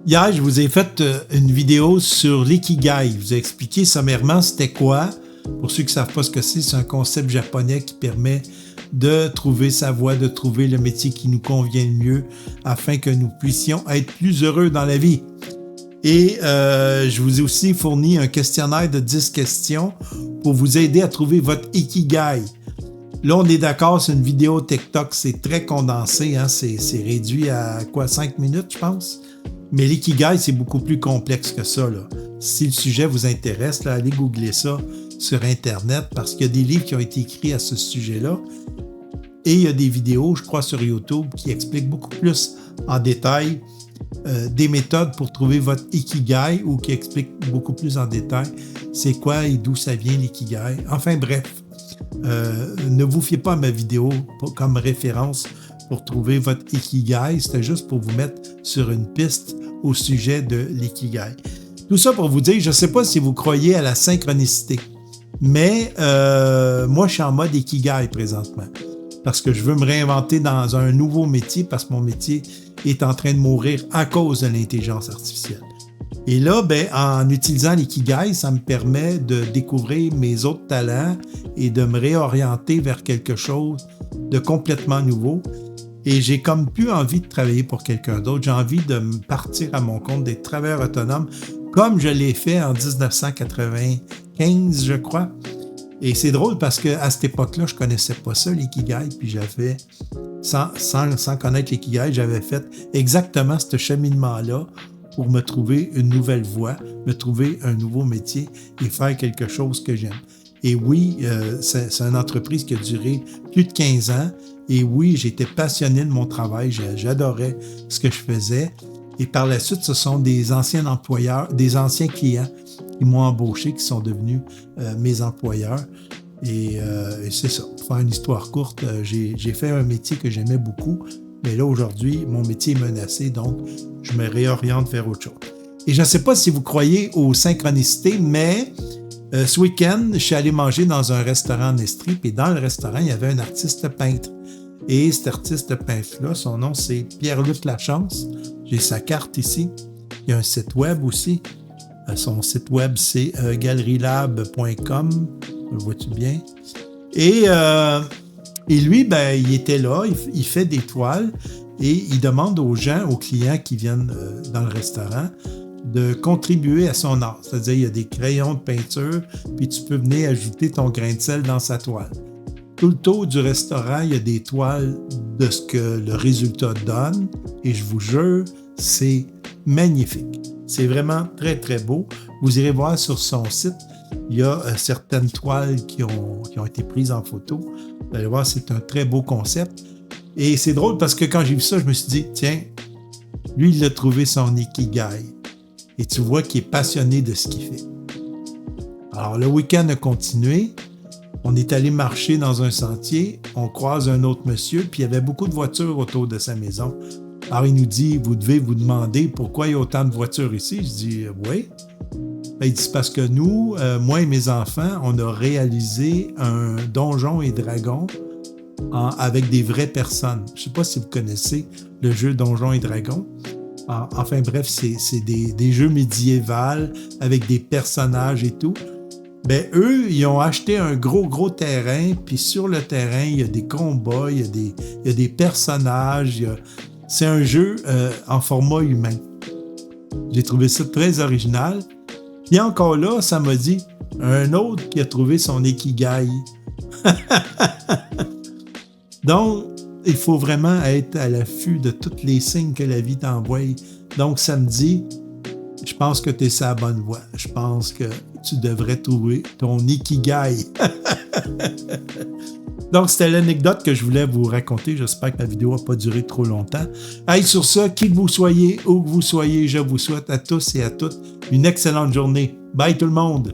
Hier, je vous ai fait une vidéo sur l'ikigai. Je vous ai expliqué sommairement c'était quoi. Pour ceux qui ne savent pas ce que c'est un concept japonais qui permet de trouver sa voie, de trouver le métier qui nous convient le mieux afin que nous puissions être plus heureux dans la vie. Et je vous ai aussi fourni un questionnaire de 10 questions pour vous aider à trouver votre ikigai. Là, on est d'accord, c'est une vidéo TikTok, c'est très condensé, hein? C'est réduit à 5 minutes, je pense. Mais l'ikigai, c'est beaucoup plus complexe que ça, là. Si le sujet vous intéresse, là, allez googler ça sur Internet parce qu'il y a des livres qui ont été écrits à ce sujet-là. Et il y a des vidéos, je crois, sur YouTube qui expliquent beaucoup plus en détail des méthodes pour trouver votre ikigai ou qui expliquent beaucoup plus en détail c'est quoi et d'où ça vient l'ikigai. Enfin bref, ne vous fiez pas à ma vidéo comme référence pour trouver votre ikigai. C'était juste pour vous mettre sur une piste au sujet de l'ikigai. Tout ça pour vous dire, je ne sais pas si vous croyez à la synchronicité, mais moi, je suis en mode ikigai présentement parce que je veux me réinventer dans un nouveau métier parce que mon métier est en train de mourir à cause de l'intelligence artificielle. Et là, en utilisant l'ikigai, ça me permet de découvrir mes autres talents et de me réorienter vers quelque chose de complètement nouveau. Et j'ai comme plus envie de travailler pour quelqu'un d'autre. J'ai envie de me partir à mon compte, d'être travailleur autonome, comme je l'ai fait en 1995, je crois. Et c'est drôle parce qu'à cette époque-là, je ne connaissais pas ça, l'ikigai, puis j'avais, sans connaître l'ikigai, j'avais fait exactement ce cheminement-là pour me trouver une nouvelle voie, me trouver un nouveau métier et faire quelque chose que j'aime. Et oui, c'est une entreprise qui a duré plus de 15 ans. Et oui, j'étais passionné de mon travail, j'adorais ce que je faisais. Et par la suite, ce sont des anciens employeurs, des anciens clients qui m'ont embauché, qui sont devenus mes employeurs. Et c'est ça. Pour faire une histoire courte, j'ai fait un métier que j'aimais beaucoup. Mais là, aujourd'hui, mon métier est menacé, donc je me réoriente vers autre chose. Et je ne sais pas si vous croyez aux synchronicités, mais ce week-end, je suis allé manger dans un restaurant en Estrie, et dans le restaurant, il y avait un artiste peintre. Et cet artiste peintre-là, son nom, c'est Pierre-Luc Lachance. J'ai sa carte ici. Il y a un site web aussi. Son site web, c'est galerilab.com. Le vois-tu bien? Et lui, il était là, il fait des toiles et il demande aux gens, aux clients qui viennent dans le restaurant, de contribuer à son art. C'est-à-dire, il y a des crayons de peinture, puis tu peux venir ajouter ton grain de sel dans sa toile. Tout le tour du restaurant, il y a des toiles de ce que le résultat donne et je vous jure, c'est magnifique. C'est vraiment très, très beau. Vous irez voir sur son site, il y a certaines toiles qui ont été prises en photo. Vous allez voir, c'est un très beau concept. Et c'est drôle parce que quand j'ai vu ça, je me suis dit, tiens, lui, il a trouvé son ikigai. Et tu vois qu'il est passionné de ce qu'il fait. Alors, le week-end a continué. On est allé marcher dans un sentier, on croise un autre monsieur, puis il y avait beaucoup de voitures autour de sa maison. Alors il nous dit, vous devez vous demander pourquoi il y a autant de voitures ici. Je dis, oui. Il dit, c'est parce que nous, moi et mes enfants, on a réalisé un donjon et dragon avec des vraies personnes. Je ne sais pas si vous connaissez le jeu Donjon et Dragon. Enfin bref, c'est des jeux médiévals avec des personnages et tout. Eux, ils ont acheté un gros terrain, puis sur le terrain, il y a des combats, il y a des personnages. C'est un jeu en format humain. J'ai trouvé ça très original. Puis encore là, ça m'a dit, un autre qui a trouvé son ikigai. Donc, il faut vraiment être à l'affût de tous les signes que la vie t'envoie. Donc, samedi, je pense que tu es sur la bonne voie. Je pense que tu devrais trouver ton ikigai. Donc, c'était l'anecdote que je voulais vous raconter. J'espère que la vidéo n'a pas duré trop longtemps. Hey, sur ça, qui que vous soyez, où que vous soyez, je vous souhaite à tous et à toutes une excellente journée. Bye tout le monde!